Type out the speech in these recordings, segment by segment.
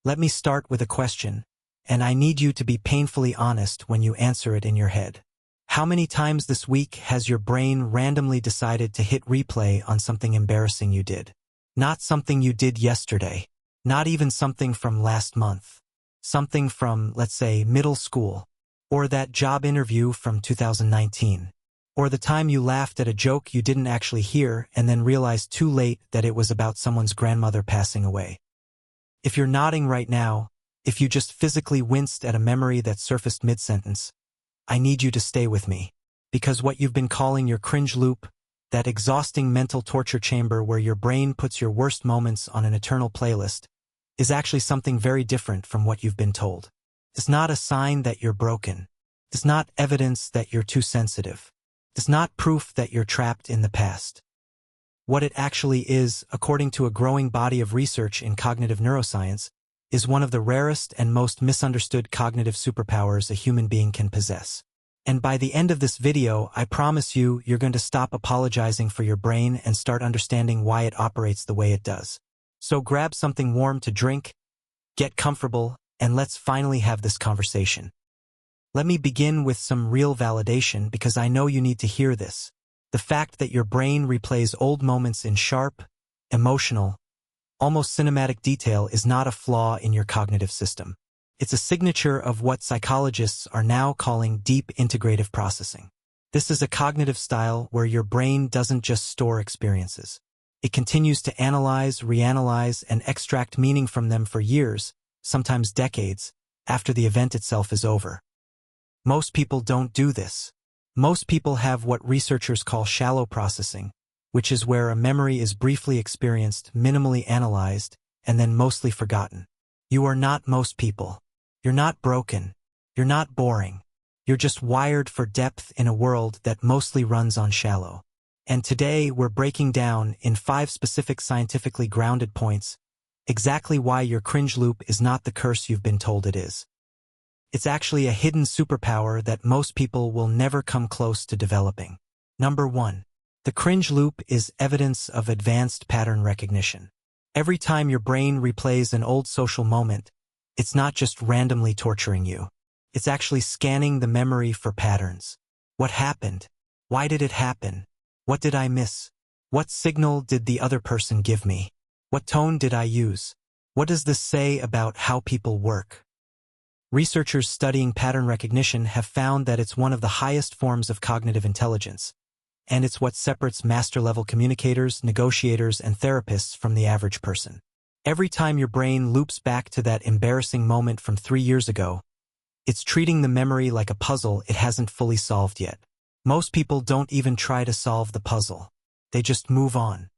Let me start with a question, and I need you to be painfully honest when you answer it in your head. How many times this week has your brain randomly decided to hit replay on something embarrassing you did? Not something you did yesterday, not even something from last month. Something from, let's say, middle school, or that job interview from 2019, or the time you laughed at a joke you didn't actually hear and then realized too late that it was about someone's grandmother passing away. If you're nodding right now, if you just physically winced at a memory that surfaced mid-sentence, I need you to stay with me, because what you've been calling your cringe loop, that exhausting mental torture chamber where your brain puts your worst moments on an eternal playlist, is actually something very different from what you've been told. It's not a sign that you're broken. It's not evidence that you're too sensitive. It's not proof that you're trapped in the past. What it actually is, according to a growing body of research in cognitive neuroscience, is one of the rarest and most misunderstood cognitive superpowers a human being can possess. And by the end of this video, I promise you, you're going to stop apologizing for your brain and start understanding why it operates the way it does. So grab something warm to drink, get comfortable, and let's finally have this conversation. Let me begin with some real validation because I know you need to hear this. The fact that your brain replays old moments in sharp, emotional, almost cinematic detail is not a flaw in your cognitive system. It's a signature of what psychologists are now calling deep integrative processing. This is a cognitive style where your brain doesn't just store experiences. It continues to analyze, reanalyze, and extract meaning from them for years, sometimes decades, after the event itself is over. Most people don't do this. Most people have what researchers call shallow processing, which is where a memory is briefly experienced, minimally analyzed, and then mostly forgotten. You are not most people. You're not broken. You're not boring. You're just wired for depth in a world that mostly runs on shallow. And today we're breaking down, in 5 specific scientifically grounded points, exactly why your cringe loop is not the curse you've been told it is. It's actually a hidden superpower that most people will never come close to developing. Number 1. The cringe loop is evidence of advanced pattern recognition. Every time your brain replays an old social moment, it's not just randomly torturing you. It's actually scanning the memory for patterns. What happened? Why did it happen? What did I miss? What signal did the other person give me? What tone did I use? What does this say about how people work? Researchers studying pattern recognition have found that it's one of the highest forms of cognitive intelligence, and it's what separates master-level communicators, negotiators, and therapists from the average person. Every time your brain loops back to that embarrassing moment from 3 years ago, it's treating the memory like a puzzle it hasn't fully solved yet. Most people don't even try to solve the puzzle. They just move on.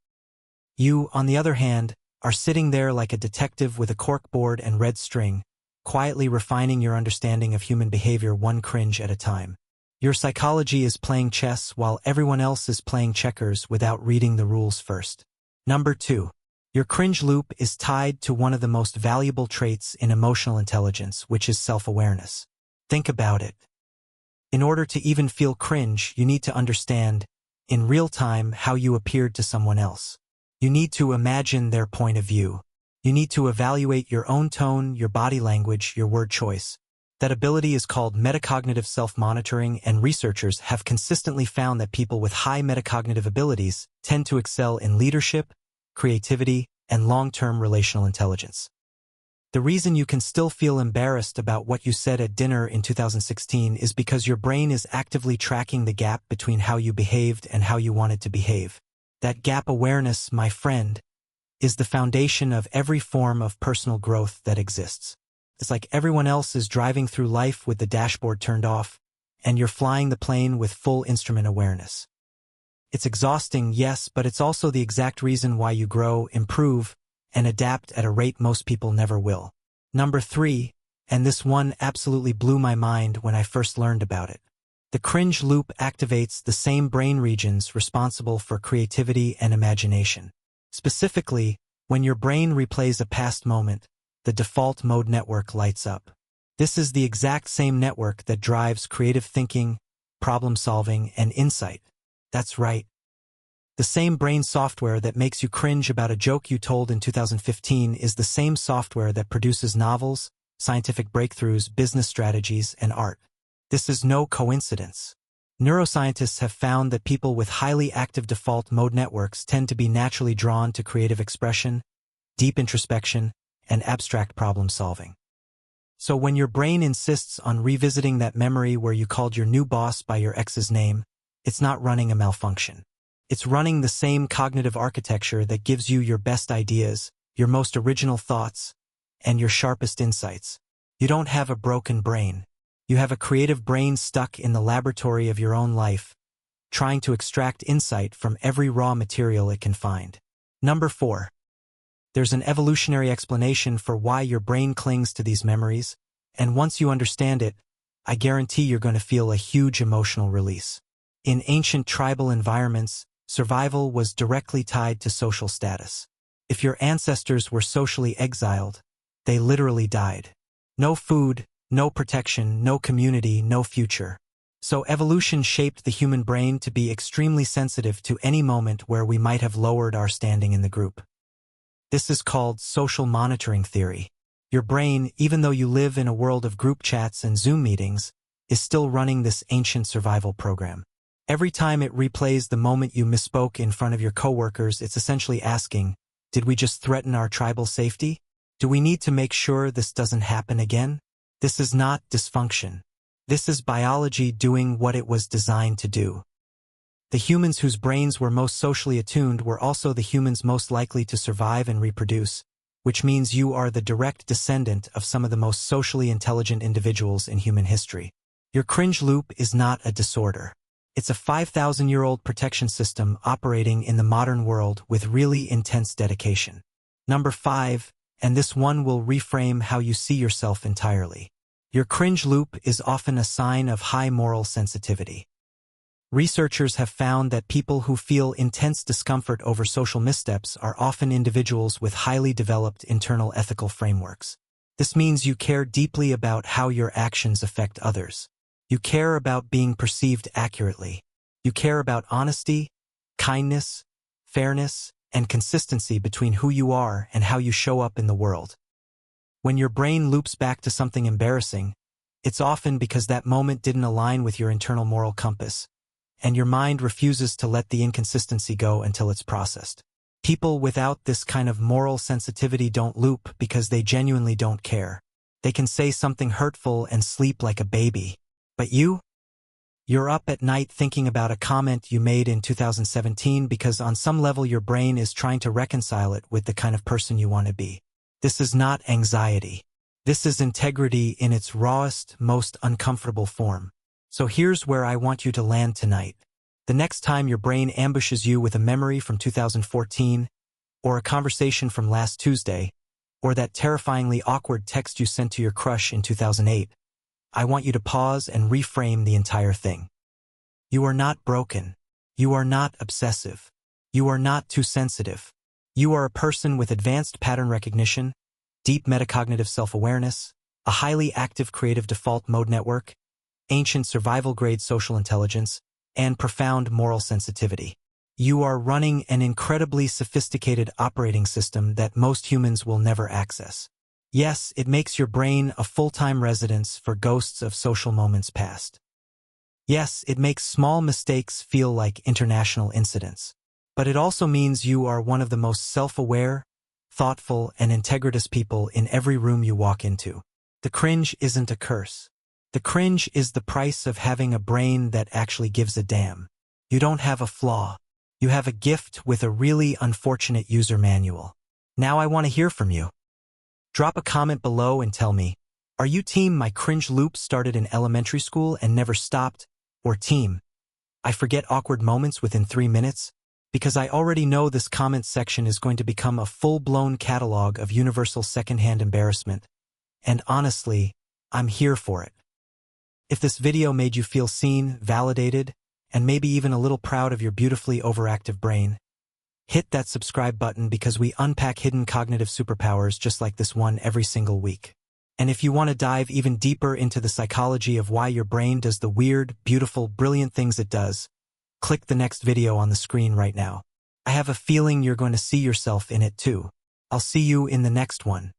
You, on the other hand, are sitting there like a detective with a corkboard and red string, quietly refining your understanding of human behavior one cringe at a time. Your psychology is playing chess while everyone else is playing checkers without reading the rules first. Number 2. Your cringe loop is tied to one of the most valuable traits in emotional intelligence, which is self-awareness. Think about it. In order to even feel cringe, you need to understand, in real time, how you appeared to someone else. You need to imagine their point of view. You need to evaluate your own tone, your body language, your word choice. That ability is called metacognitive self-monitoring, and researchers have consistently found that people with high metacognitive abilities tend to excel in leadership, creativity, and long-term relational intelligence. The reason you can still feel embarrassed about what you said at dinner in 2016 is because your brain is actively tracking the gap between how you behaved and how you wanted to behave. That gap awareness, my friend, is the foundation of every form of personal growth that exists. It's like everyone else is driving through life with the dashboard turned off, and you're flying the plane with full instrument awareness. It's exhausting, yes, but it's also the exact reason why you grow, improve, and adapt at a rate most people never will. Number 3, and this one absolutely blew my mind when I first learned about it. The cringe loop activates the same brain regions responsible for creativity and imagination. Specifically, when your brain replays a past moment, the default mode network lights up. This is the exact same network that drives creative thinking, problem-solving, and insight. That's right. The same brain software that makes you cringe about a joke you told in 2015 is the same software that produces novels, scientific breakthroughs, business strategies, and art. This is no coincidence. Neuroscientists have found that people with highly active default mode networks tend to be naturally drawn to creative expression, deep introspection, and abstract problem solving. So when your brain insists on revisiting that memory where you called your new boss by your ex's name, it's not running a malfunction. It's running the same cognitive architecture that gives you your best ideas, your most original thoughts, and your sharpest insights. You don't have a broken brain. You have a creative brain stuck in the laboratory of your own life, trying to extract insight from every raw material it can find. Number 4. There's an evolutionary explanation for why your brain clings to these memories, and once you understand it, I guarantee you're going to feel a huge emotional release. In ancient tribal environments, survival was directly tied to social status. If your ancestors were socially exiled, they literally died. No food, no protection, no community, no future. So evolution shaped the human brain to be extremely sensitive to any moment where we might have lowered our standing in the group. This is called social monitoring theory. Your brain, even though you live in a world of group chats and Zoom meetings, is still running this ancient survival program. Every time it replays the moment you misspoke in front of your coworkers, it's essentially asking, did we just threaten our tribal safety? Do we need to make sure this doesn't happen again? This is not dysfunction. This is biology doing what it was designed to do. The humans whose brains were most socially attuned were also the humans most likely to survive and reproduce, which means you are the direct descendant of some of the most socially intelligent individuals in human history. Your cringe loop is not a disorder. It's a 5,000-year-old protection system operating in the modern world with really intense dedication. Number 5, and this one will reframe how you see yourself entirely. Your cringe loop is often a sign of high moral sensitivity. Researchers have found that people who feel intense discomfort over social missteps are often individuals with highly developed internal ethical frameworks. This means you care deeply about how your actions affect others. You care about being perceived accurately. You care about honesty, kindness, fairness, and consistency between who you are and how you show up in the world. When your brain loops back to something embarrassing, it's often because that moment didn't align with your internal moral compass, and your mind refuses to let the inconsistency go until it's processed. People without this kind of moral sensitivity don't loop because they genuinely don't care. They can say something hurtful and sleep like a baby. But you're up at night thinking about a comment you made in 2017 because on some level your brain is trying to reconcile it with the kind of person you want to be. This is not anxiety. This is integrity in its rawest, most uncomfortable form. So here's where I want you to land tonight. The next time your brain ambushes you with a memory from 2014, or a conversation from last Tuesday, or that terrifyingly awkward text you sent to your crush in 2008, I want you to pause and reframe the entire thing. You are not broken. You are not obsessive. You are not too sensitive. You are a person with advanced pattern recognition, deep metacognitive self-awareness, a highly active creative default mode network, ancient survival-grade social intelligence, and profound moral sensitivity. You are running an incredibly sophisticated operating system that most humans will never access. Yes, it makes your brain a full-time residence for ghosts of social moments past. Yes, it makes small mistakes feel like international incidents. But it also means you are one of the most self-aware, thoughtful, and integritous people in every room you walk into. The cringe isn't a curse. The cringe is the price of having a brain that actually gives a damn. You don't have a flaw. You have a gift with a really unfortunate user manual. Now I want to hear from you. Drop a comment below and tell me, are you team my cringe loop started in elementary school and never stopped, or team I forget awkward moments within 3 minutes? Because I already know this comment section is going to become a full-blown catalog of universal secondhand embarrassment. And honestly, I'm here for it. If this video made you feel seen, validated, and maybe even a little proud of your beautifully overactive brain, hit that subscribe button because we unpack hidden cognitive superpowers just like this one every single week. And if you want to dive even deeper into the psychology of why your brain does the weird, beautiful, brilliant things it does, click the next video on the screen right now. I have a feeling you're going to see yourself in it too. I'll see you in the next one.